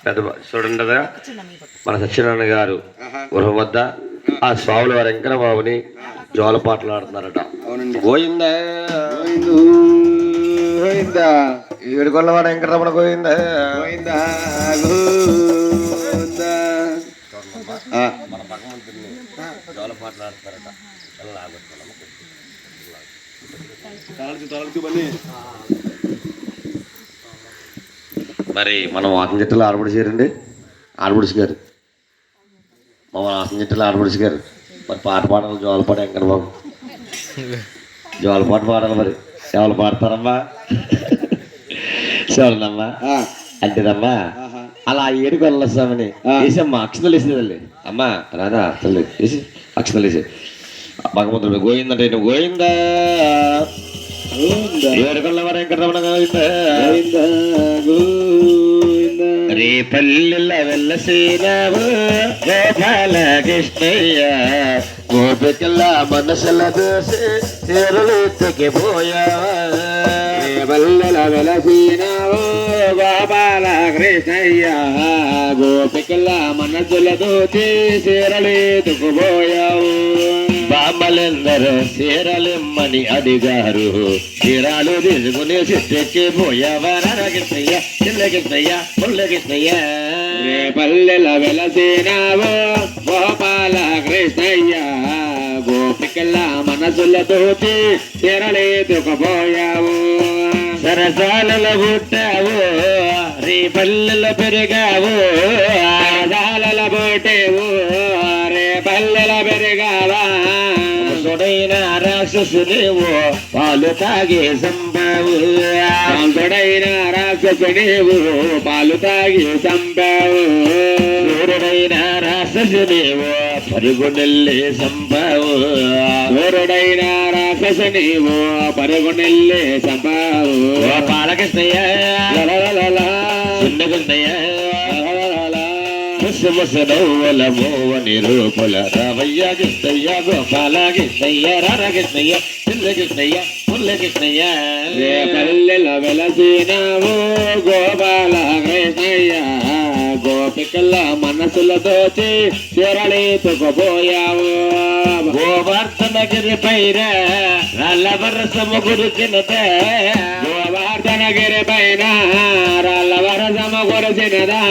పెద్ద చూడండి కదా మన సత్యనారాయణ గారు గృహం వద్ద ఆ స్వాముల వారు వెంకటబాబుని జోలపాటలు ఆడుతున్నారట. గోయిందా ఏడుకొల్లవాడు వెంకటరమణ గోయిందా మన భగవంతుని జోలపాటలు ఆడుతున్నారట. మరి మనం ఆసంజట్టలో ఆడపడిచి గారండి, ఆడపడిచి గారు మమ్మల్ని ఆసంజట్టలో ఆడపడిచి గారు మరి పాట పాడాలి. జోలపాట వెంకట బాబు జోలపాట పాడాలి. మరి ఎవరు పాడతారమ్మా? చూడండమ్మా అంటేనమ్మా అలా ఏడుకొల్ల స్వామిని వేసమ్మా అక్షతలు వేసేదండి. అమ్మా రాదా తల్లి వేసి అక్షతలు వేసి భగవంతుడు గోయిందంటే నువ్వు గోయిందా ఏడుకొల్లవారు వెంకటరమణ గోయిందా రే పల్లెల వెల్లసీనావు గోపాల కృష్ణయ్య గోపికల మనసుల దోసి చెరులెత్తుకి పోయావా పల్లెల వెలసీనావు గోపాల కృష్ణయ్య గోపికల మనసుల దోచి చీరలెత్తుకు పోయావు బామ్మలందరూ చీరలిమ్మని అడిగారు చీరాలు తీసుకుని సిట్టెక్కి పోయావా కృష్ణయ్య చిల్లకృష్ణయ్య పుల్లకృష్ణయ్య పల్లెల వెలసీనావు గోపాల కృష్ణయ్య గోపికల మనసులతో చీరలెత్తుకుపోయావు సరసాలలో పుట్టావు రే పల్లెల పెరిగావు సరసాలలో పుట్టావు రే పల్లెల పెరిగావా తొడైన రాక్షసునేవో పాలు తాగే సంబావు తొడైన రాక్షసునేవో పాలు తాగే సంబావు సూర్యుడైన రాక్షసునేవో పరుగు నెల్లే సంబావు సూర్యుడైన రాక్షసునేవో పరుగు నెల్లే సంబావు పాలకృష్ణయ్య చిన్న కృష్ణయ్య ముసముసనవ్వల మోవని రూపుల రావయ్య కృష్ణయ్య గోపాల కృష్ణయ్య రార కృష్ణయ్య చిల్ల కృష్ణయ్య పుల్ల కృష్ణయ్య పల్లెల వెలసీనావు గోపాల కృష్ణయ్య గోపికల మనసుల దోచి చీరలెత్తుకుపోయావు గోవర్ధనగిరి పైన రాళ్ళ వరసము గురిచినద గోవర్ధనగిరి పైన రాళ్ళ వరసము గురిచినదా